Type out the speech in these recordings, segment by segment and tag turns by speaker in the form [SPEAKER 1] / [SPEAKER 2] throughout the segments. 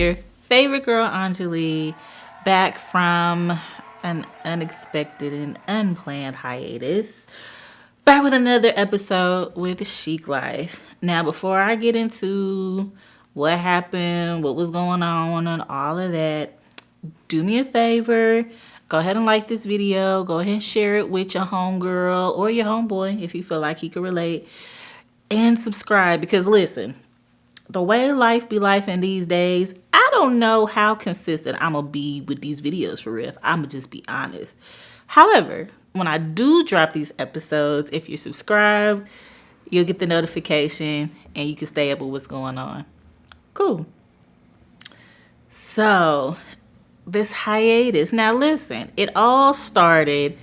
[SPEAKER 1] your favorite girl, Anjali, back from an unexpected and unplanned hiatus. Back with another episode with Chic Life. Now, before I get into what happened, what was going on, and all of that, do me a favor. Go ahead and like this video. Go ahead and share it with your homegirl or your homeboy if you feel like he could relate. And subscribe because listen, the way life be life in these days, I don't know how consistent I'm going to be with these videos for real. I'm going to just be honest. However, when I do drop these episodes, if you're subscribed, you'll get the notification and you can stay up with what's going on. Cool. So, this hiatus. Now listen, it all started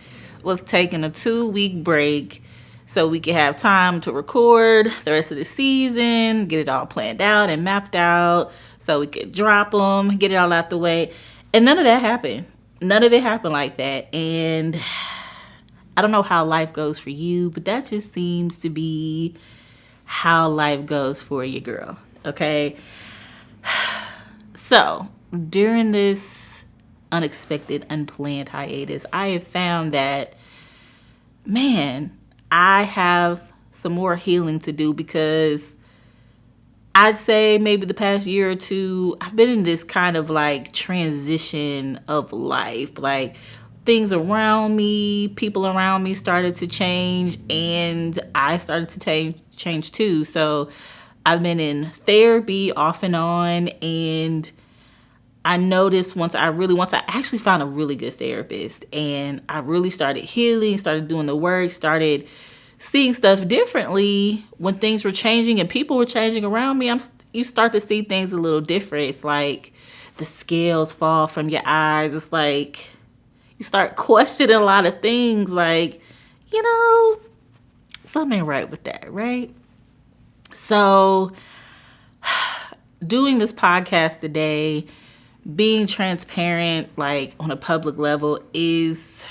[SPEAKER 1] with taking a 2-week break so we could have time to record the rest of the season, get it all planned out and mapped out so we could drop them, get it all out the way. And none of that happened. None of it happened like that. And I don't know how life goes for you, but that just seems to be how life goes for your girl. Okay? So, during this unexpected, unplanned hiatus, I have found that, man, I have some more healing to do because I'd say maybe the past year or two, I've been in this kind of like transition of life. Like things around me, people around me started to change and I started to change too. So I've been in therapy off and on, and I noticed once I actually found a really good therapist and I really started healing, started doing the work, started seeing stuff differently when things were changing and people were changing around me. You start to see things a little different. It's like the scales fall from your eyes. It's like you start questioning a lot of things like, something ain't right with that, right? So doing this podcast today, being transparent, like on a public level, is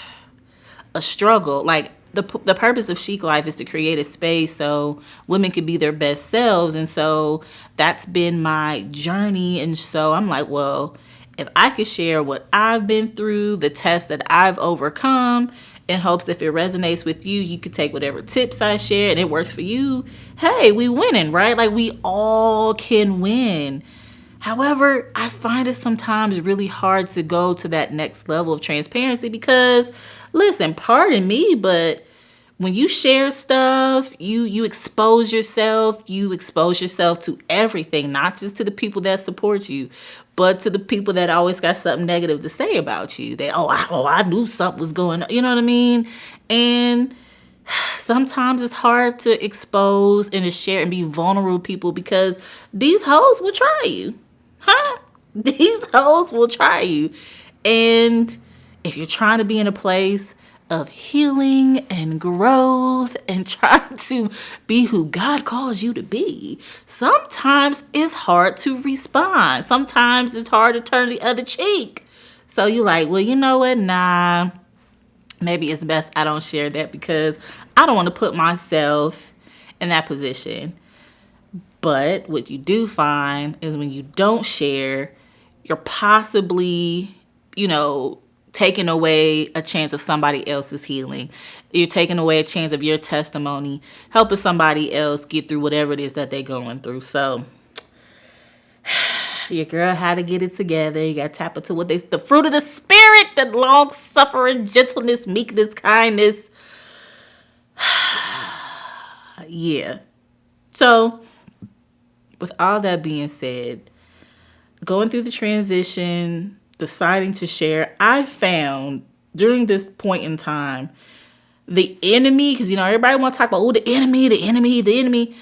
[SPEAKER 1] a struggle. Like the purpose of Chic Life is to create a space so women can be their best selves. And so that's been my journey. And so I'm like, well, if I could share what I've been through, the tests that I've overcome, in hopes if it resonates with you, you could take whatever tips I share and it works for you. Hey, we winning, right? Like we all can win. However, I find it sometimes really hard to go to that next level of transparency because, listen, pardon me, but when you share stuff, you expose yourself. You expose yourself to everything, not just to the people that support you, but to the people that always got something negative to say about you. I knew something was going on. You know what I mean? And sometimes it's hard to expose and to share and be vulnerable with people because these hoes will try you. These hoes will try you. And if you're trying to be in a place of healing and growth and trying to be who God calls you to be, sometimes it's hard to respond. Sometimes it's hard to turn the other cheek. So you're like, well, you know what? Nah, maybe it's best I don't share that because I don't want to put myself in that position. But what you do find is when you don't share, you're possibly, taking away a chance of somebody else's healing. You're taking away a chance of your testimony, helping somebody else get through whatever it is that they're going through. So your girl had to get it together. You got to tap into the fruit of the spirit, the long suffering, gentleness, meekness, kindness. Yeah. So with all that being said, going through the transition, deciding to share, I found during this point in time, the enemy, because, everybody want to talk about, the enemy.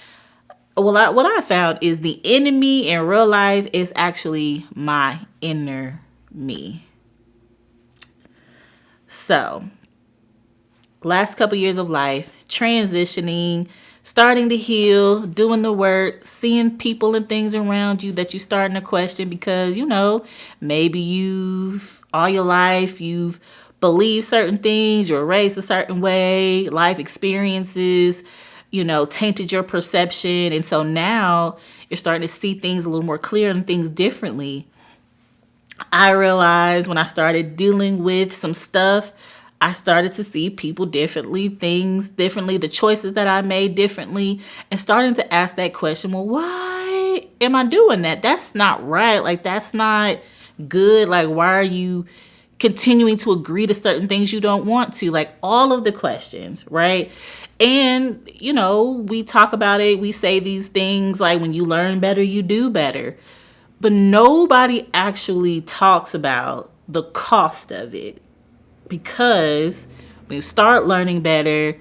[SPEAKER 1] Well, what I found is the enemy in real life is actually my inner me. So, last couple years of life, transitioning, starting to heal, doing the work, seeing people and things around you that you're starting to question because, maybe all your life, you've believed certain things, you were raised a certain way, life experiences, tainted your perception. And so now you're starting to see things a little more clear and things differently. I realized when I started dealing with some stuff, I started to see people differently, things differently, the choices that I made differently, and starting to ask that question, well, why am I doing that? That's not right. Like, that's not good. Like, why are you continuing to agree to certain things you don't want to? Like, all of the questions, right? And, we talk about it. We say these things like, when you learn better, you do better. But nobody actually talks about the cost of it, because when you start learning better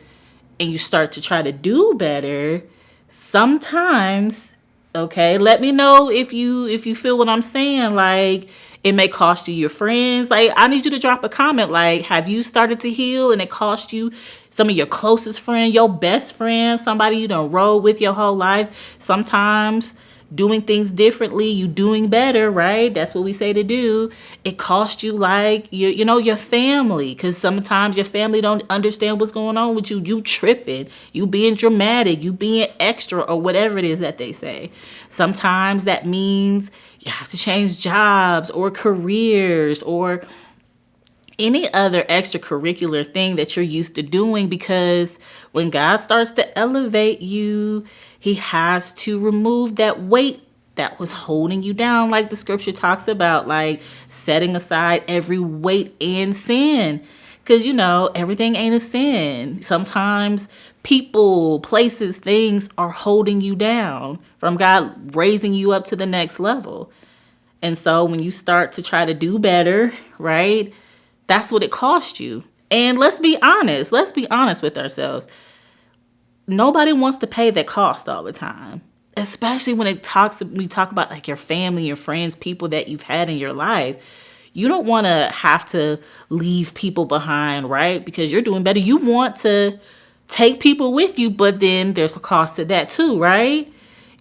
[SPEAKER 1] and you start to try to do better, sometimes, okay, let me know if you feel what I'm saying. Like, it may cost you your friends. Like, I need you to drop a comment. Like, have you started to heal and it cost you some of your closest friend, your best friend, somebody you done roll with your whole life? Sometimes doing things differently, you doing better, right? That's what we say to do. It costs you, like, your family, because sometimes your family don't understand what's going on with you. You tripping, you being dramatic, you being extra, or whatever it is that they say. Sometimes that means you have to change jobs or careers or any other extracurricular thing that you're used to doing, because when God starts to elevate you, he has to remove that weight that was holding you down, like the scripture talks about, like setting aside every weight and sin. Because, everything ain't a sin. Sometimes people, places, things are holding you down from God raising you up to the next level. And so when you start to try to do better, right, that's what it costs you. And let's be honest. Let's be honest with ourselves. Nobody wants to pay that cost all the time, especially when we talk about like your family, your friends, people that you've had in your life. You don't want to have to leave people behind, right? Because you're doing better. You want to take people with you, but then there's a cost to that too, right?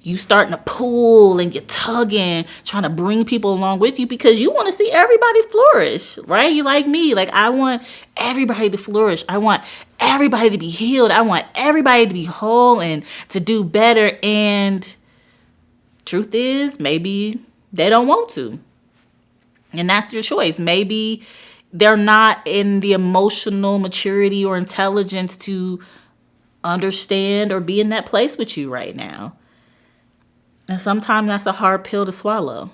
[SPEAKER 1] You starting to pull and you're tugging, trying to bring people along with you because you want to see everybody flourish, right? You like me. Like, I want everybody to flourish. I want everybody to be healed. I want everybody to be whole and to do better. And truth is, maybe they don't want to. And that's their choice. Maybe they're not in the emotional maturity or intelligence to understand or be in that place with you right now. And sometimes that's a hard pill to swallow.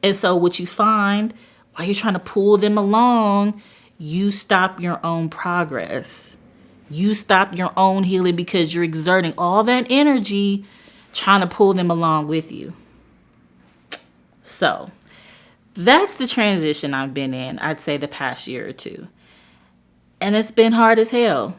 [SPEAKER 1] And so what you find while you're trying to pull them along, you stop your own progress. You stop your own healing because you're exerting all that energy trying to pull them along with you. So that's the transition I've been in, I'd say the past year or two. And it's been hard as hell.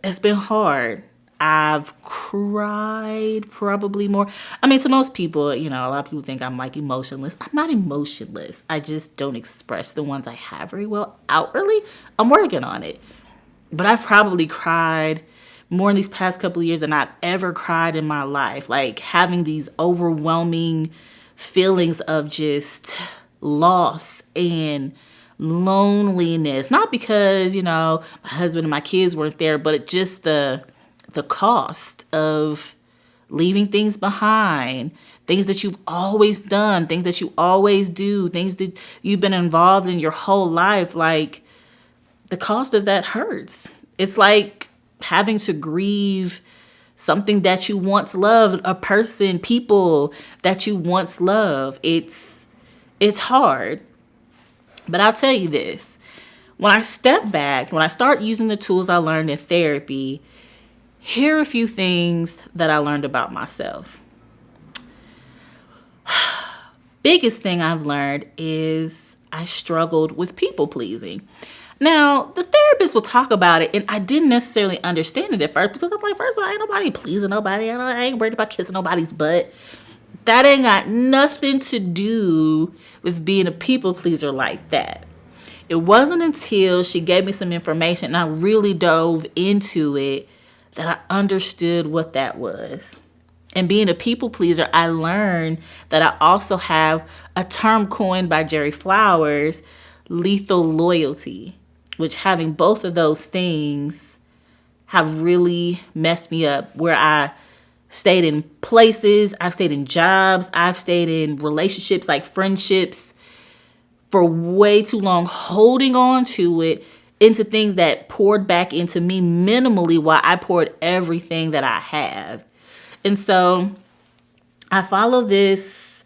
[SPEAKER 1] It's been hard. I've cried probably more. I mean, to most people, a lot of people think I'm like emotionless. I'm not emotionless. I just don't express the ones I have very well outwardly. I'm working on it. But I've probably cried more in these past couple of years than I've ever cried in my life. Like, having these overwhelming feelings of just loss and loneliness. Not because, my husband and my kids weren't there, but just the cost of leaving things behind, things that you've always done, things that you always do, things that you've been involved in your whole life. Like, the cost of that hurts. It's like having to grieve something that you once loved, a person, people that you once loved. It's hard. But I'll tell you this. When I step back, when I start using the tools I learned in therapy, here are a few things that I learned about myself. Biggest thing I've learned is I struggled with people pleasing. Now, the therapist will talk about it, and I didn't necessarily understand it at first because I'm like, first of all, ain't nobody pleasing nobody. I ain't worried about kissing nobody's butt. That ain't got nothing to do with being a people pleaser like that. It wasn't until she gave me some information and I really dove into it that I understood what that was. And being a people pleaser, I learned that I also have a term coined by Jerry Flowers, lethal loyalty, which having both of those things have really messed me up, where I stayed in places, I've stayed in jobs, I've stayed in relationships like friendships for way too long, holding on to it into things that poured back into me minimally while I poured everything that I have. And so I follow this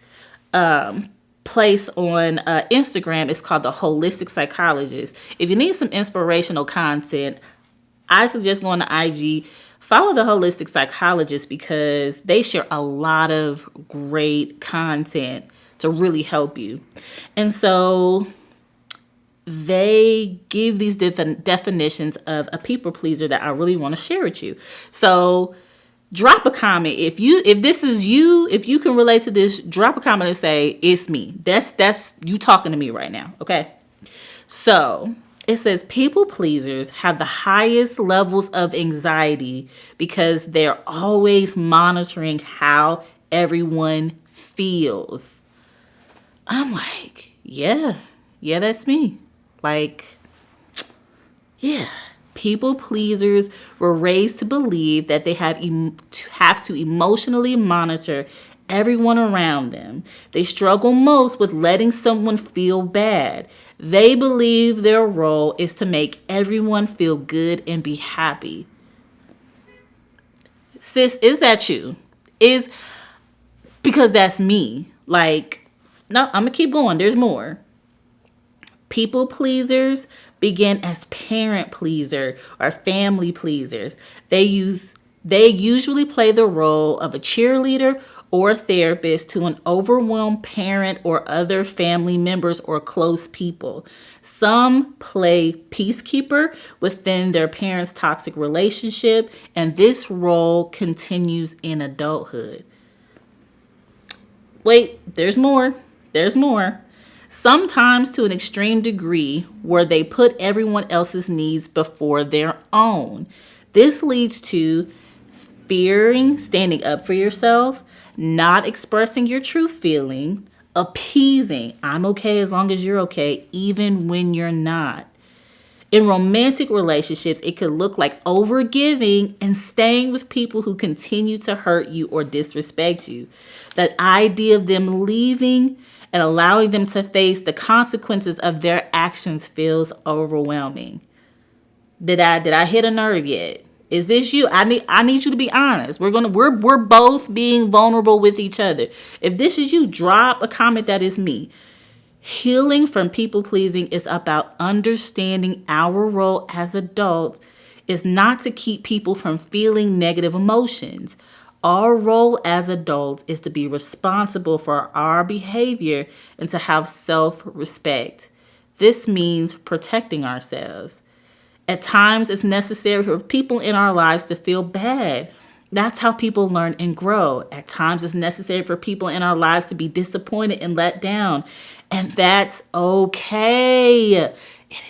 [SPEAKER 1] place on Instagram. It's called The Holistic Psychologist. If you need some inspirational content, I suggest going to IG. Follow The Holistic Psychologist because they share a lot of great content to really help you. And so they give these definitions of a people pleaser that I really want to share with you. So drop a comment if this is you, if you can relate to this. Drop a comment and say it's me. That's you talking to me right now. Okay. So it says people pleasers have the highest levels of anxiety because they're always monitoring how everyone feels. I'm like, yeah, that's me. Like, yeah. People pleasers were raised to believe that they have to emotionally monitor everyone around them. They struggle most with letting someone feel bad. They believe their role is to make everyone feel good and be happy. Sis, is that you? Because that's me. Like, no, I'm going to keep going. There's more. People pleasers begin as parent pleaser or family pleasers. They usually play the role of a cheerleader or a therapist to an overwhelmed parent or other family members or close people. Some play peacekeeper within their parents' toxic relationship, and this role continues in adulthood. Wait, there's more. Sometimes to an extreme degree where they put everyone else's needs before their own. This leads to fearing standing up for yourself, not expressing your true feeling, appeasing, I'm okay as long as you're okay, even when you're not. In romantic relationships, it could look like overgiving and staying with people who continue to hurt you or disrespect you. That idea of them leaving and allowing them to face the consequences of their actions feels overwhelming. Did I hit a nerve yet? Is this you? I need you to be honest. We're both being vulnerable with each other. If this is you, drop a comment that is me. Healing from people pleasing is about understanding our role as adults is not to keep people from feeling negative emotions. Our role as adults is to be responsible for our behavior and to have self-respect. This means protecting ourselves. At times, it's necessary for people in our lives to feel bad. That's how people learn and grow. At times, it's necessary for people in our lives to be disappointed and let down. And that's okay. It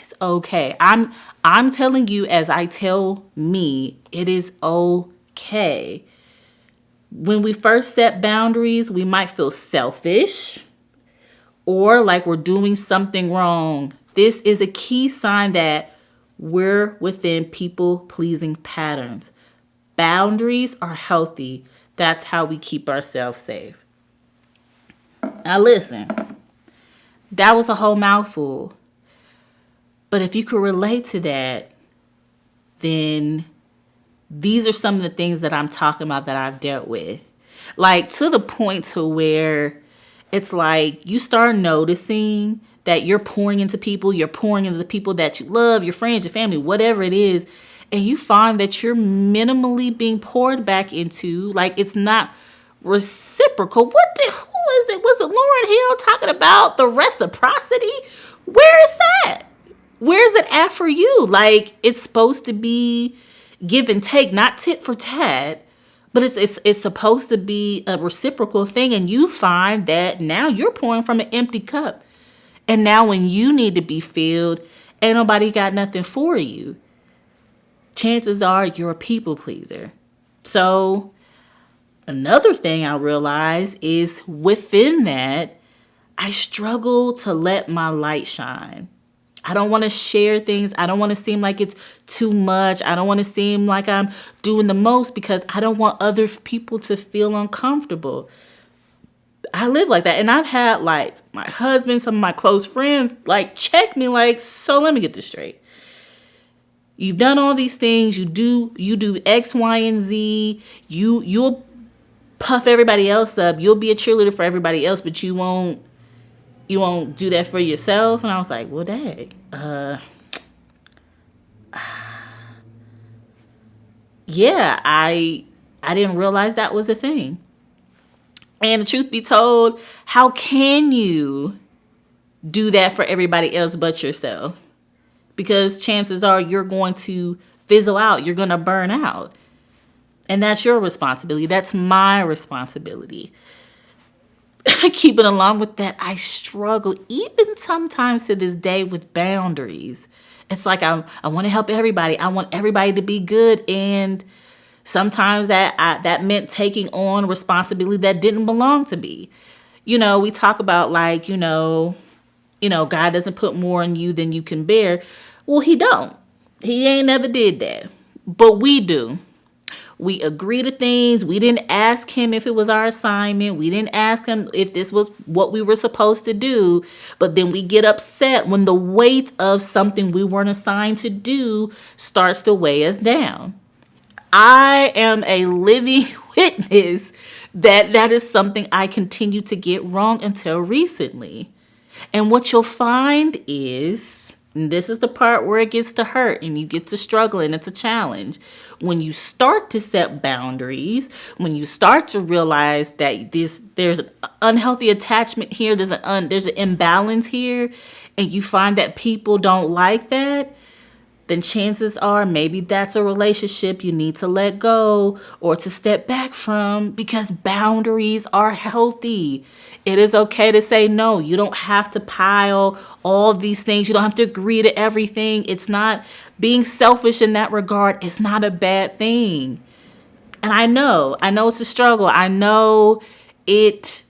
[SPEAKER 1] is okay. I'm telling you, as I tell me, it is okay. When we first set boundaries, we might feel selfish or like we're doing something wrong. This is a key sign that we're within people-pleasing patterns. Boundaries are healthy. That's how we keep ourselves safe. Now listen, that was a whole mouthful. But if you could relate to that, then these are some of the things that I'm talking about that I've dealt with. Like to the point to where it's like you start noticing that you're pouring into people that you love, your friends, your family, whatever it is. And you find that you're minimally being poured back into, like it's not reciprocal. Who is it? Was it Lauryn Hill talking about the reciprocity? Where is that? Where's it at for you? Like it's supposed to be give and take, not tit for tat, but it's supposed to be a reciprocal thing. And you find that now you're pouring from an empty cup. And now when you need to be filled, ain't nobody got nothing for you. Chances are you're a people pleaser. So another thing I realized is within that, I struggle to let my light shine. I don't want to share things. I don't want to seem like it's too much. I don't want to seem like I'm doing the most because I don't want other people to feel uncomfortable. I live like that. And I've had like my husband, some of my close friends like check me like, so let me get this straight. You've done all these things. You do X, Y, and Z. You'll puff everybody else up. You'll be a cheerleader for everybody else, but you won't do that for yourself. And I was like, well, dang. Yeah, I didn't realize that was a thing. And the truth be told, how can you do that for everybody else but yourself? Because chances are you're going to fizzle out. You're going to burn out. And that's your responsibility. That's my responsibility. Keeping along with that, I struggle even sometimes to this day with boundaries. It's like I want to help everybody. I want everybody to be good. And sometimes that meant taking on responsibility that didn't belong to me. We talk about like, God doesn't put more on you than you can bear. Well, he don't. He ain't never did that. But we do. We agree to things. We didn't ask him if it was our assignment. We didn't ask him if this was what we were supposed to do. But then we get upset when the weight of something we weren't assigned to do starts to weigh us down. I am a living witness that is something I continue to get wrong until recently. And what you'll find is, and this is the part where it gets to hurt and you get to struggle and it's a challenge. When you start to set boundaries, when you start to realize that there's an unhealthy attachment here, there's an imbalance here, and you find that people don't like that, then chances are maybe that's a relationship you need to let go or to step back from, because boundaries are healthy. It is okay to say no. You don't have to pile all these things. You don't have to agree to everything. It's not being selfish in that regard. It's not a bad thing. And I know it's a struggle. I know it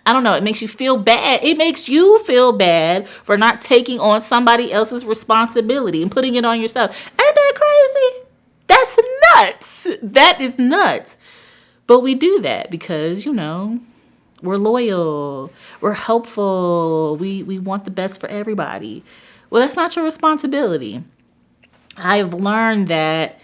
[SPEAKER 1] makes you feel bad. It makes you feel bad for not taking on somebody else's responsibility and putting it on yourself. Ain't that crazy? That's nuts. That is nuts. But we do that because, we're loyal. We're helpful. We want the best for everybody. Well, that's not your responsibility. I've learned that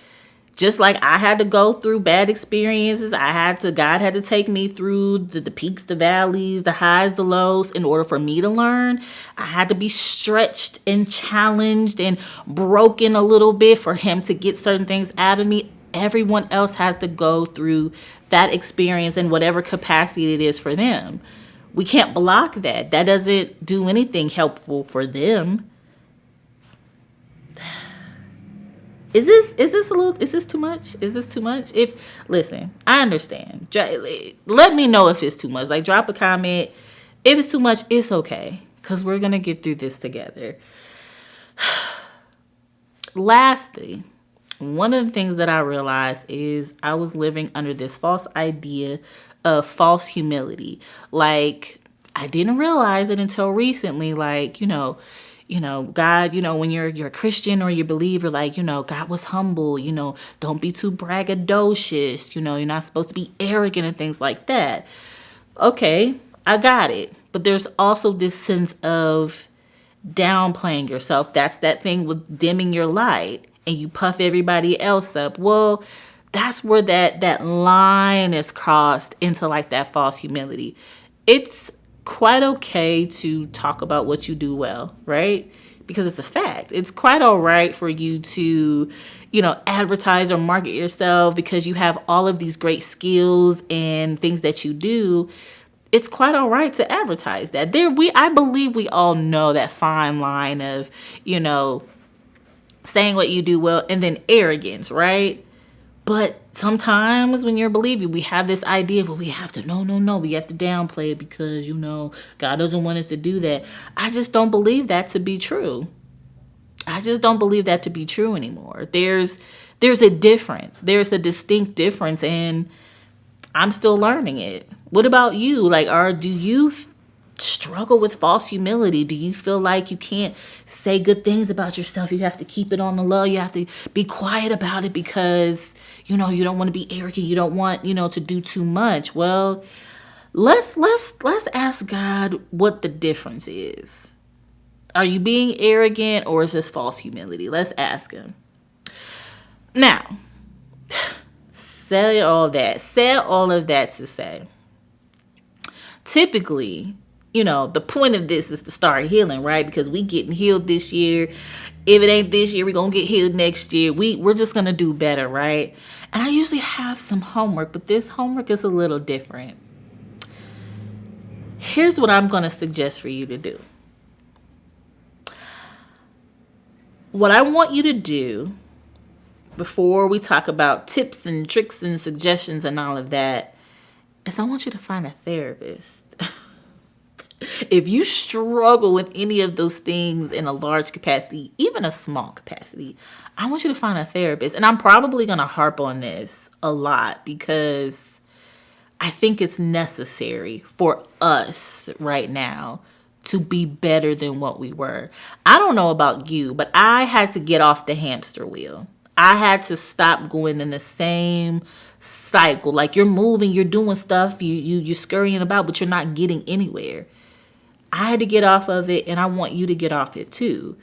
[SPEAKER 1] just like I had to go through bad experiences, God had to take me through the peaks, the valleys, the highs, the lows in order for me to learn. I had to be stretched and challenged and broken a little bit for him to get certain things out of me. Everyone else has to go through that experience in whatever capacity it is for them. We can't block that. That doesn't do anything helpful for them. Is this too much? Is this too much? Listen, I understand. Let me know if it's too much. Like, drop a comment. If it's too much, it's okay. Because we're going to get through this together. Lastly, one of the things that I realized is I was living under this false idea of false humility. Like, I didn't realize it until recently. Like, God, when you're a Christian or you believer, like, God was humble, don't be too braggadocious, you're not supposed to be arrogant and things like that. Okay, I got it. But there's also this sense of downplaying yourself. That's that thing with dimming your light and you puff everybody else up. Well, that's where that line is crossed into like that false humility. It's quite okay to talk about what you do well, right? Because it's a fact. It's quite all right for you to, advertise or market yourself because you have all of these great skills and things that you do. It's quite all right to advertise that. I believe we all know that fine line of, saying what you do well and then arrogance, right? But sometimes when you're a believer, we have this idea of, we have to, no, we have to downplay it because, God doesn't want us to do that. I just don't believe that to be true. I just don't believe that to be true anymore. There's a difference. There's a distinct difference, and I'm still learning it. What about you? Like, do you struggle with false humility? Do you feel like you can't say good things about yourself? You have to keep it on the low. You have to be quiet about it because, you don't want to be arrogant. You don't want, to do too much. Well, Let's ask God what the difference is. Are you being arrogant or is this false humility? Let's ask him. Now, said all of that to say, typically, the point of this is to start healing, right? Because we getting healed this year. If it ain't this year, we're going to get healed next year. We're just going to do better, right? And I usually have some homework, but this homework is a little different. Here's what I'm going to suggest for you to do. What I want you to do before we talk about tips and tricks and suggestions and all of that is I want you to find a therapist. If you struggle with any of those things in a large capacity, even a small capacity, I want you to find a therapist. And I'm probably going to harp on this a lot because I think it's necessary for us right now to be better than what we were. I don't know about you, but I had to get off the hamster wheel. I had to stop going in the same cycle. Like you're moving, you're doing stuff, you're scurrying about, but you're not getting anywhere. I had to get off of it, and I want you to get off it too.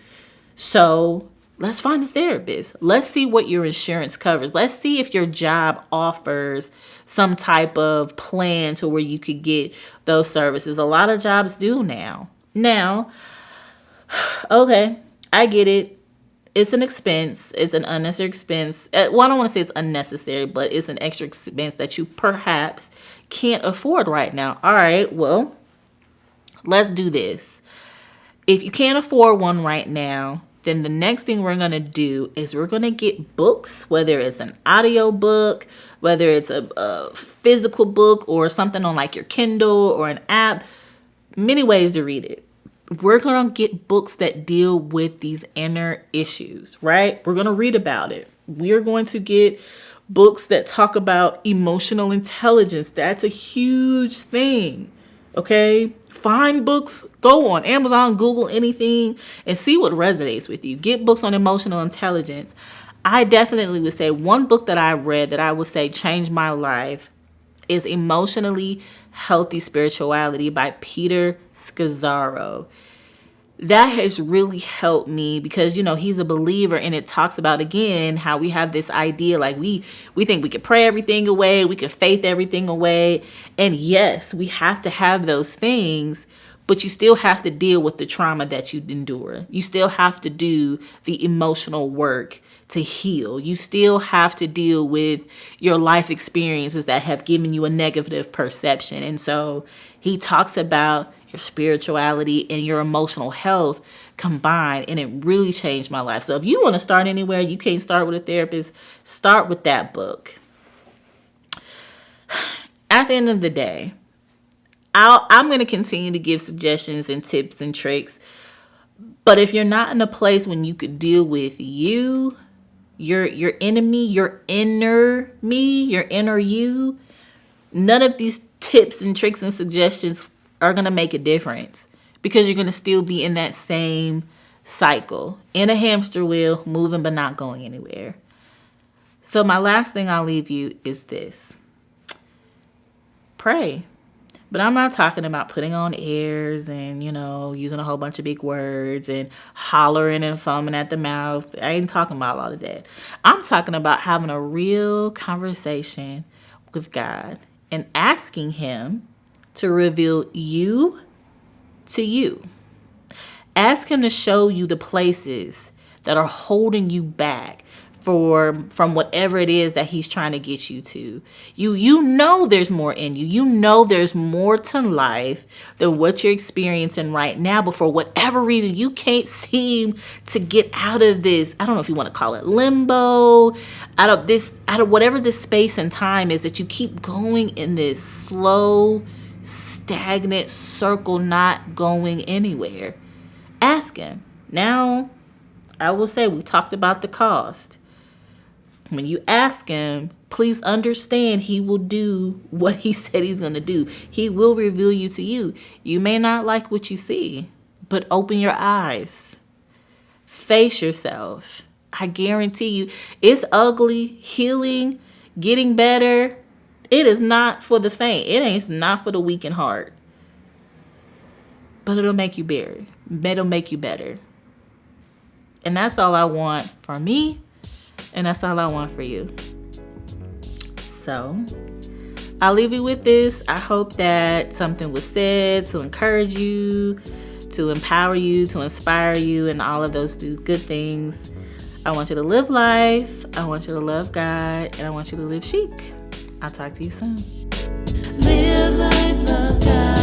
[SPEAKER 1] So let's find a therapist. Let's see what your insurance covers. Let's see if your job offers some type of plan to where you could get those services. A lot of jobs do now. Now, okay, I get it. It's an expense. It's an unnecessary expense. Well, I don't want to say it's unnecessary, but it's an extra expense that you perhaps can't afford right now. All right, well, let's do this. If you can't afford one right now, then the next thing we're going to do is we're going to get books, whether it's an audio book, whether it's a physical book or something on like your Kindle or an app, many ways to read it. We're going to get books that deal with these inner issues, right? We're going to read about it. We're going to get books that talk about emotional intelligence. That's a huge thing. Okay, find books, go on Amazon, Google, anything, and see what resonates with you. Get books on emotional intelligence. I definitely would say one book that I read that I would say changed my life is Emotionally Healthy Spirituality by Peter Scazzaro. That has really helped me because, he's a believer, and it talks about, again, how we have this idea like we think we can pray everything away. We can faith everything away. And yes, we have to have those things, but you still have to deal with the trauma that you endure. You still have to do the emotional work to heal. You still have to deal with your life experiences that have given you a negative perception. And so he talks about your spirituality and your emotional health combined, and it really changed my life. So if you want to start anywhere, you can't start with a therapist, start with that book. At the end of the day, I'm going to continue to give suggestions and tips and tricks. But if you're not in a place when you could deal with your enemy, your inner me, your inner you, none of these tips and tricks and suggestions are going to make a difference because you're going to still be in that same cycle, in a hamster wheel, moving but not going anywhere. So my last thing I'll leave you is this. Pray. But I'm not talking about putting on airs and, using a whole bunch of big words and hollering and foaming at the mouth. I ain't talking about all of that. I'm talking about having a real conversation with God and asking him to reveal you to you. Ask him to show you the places that are holding you back from whatever it is that he's trying to get you to. You know there's more in you. You know there's more to life than what you're experiencing right now. But for whatever reason, you can't seem to get out of this. I don't know if you want to call it limbo, out of whatever this space and time is that you keep going in this slow, stagnant circle, not going anywhere. Ask him. Now, I will say we talked about the cost. When you ask him, please understand he will do what he said he's going to do. He will reveal you to you. You may not like what you see, but open your eyes. Face yourself. I guarantee you, it's ugly. Healing, getting better, It is not for the faint. It ain't not for the weak in heart. But it'll make you better. It'll make you better. And that's all I want for me. And that's all I want for you. So I'll leave you with this. I hope that something was said to encourage you, to empower you, to inspire you, and all of those good things. I want you to live life. I want you to love God. And I want you to live chic. I'll talk to you soon. Live life of God.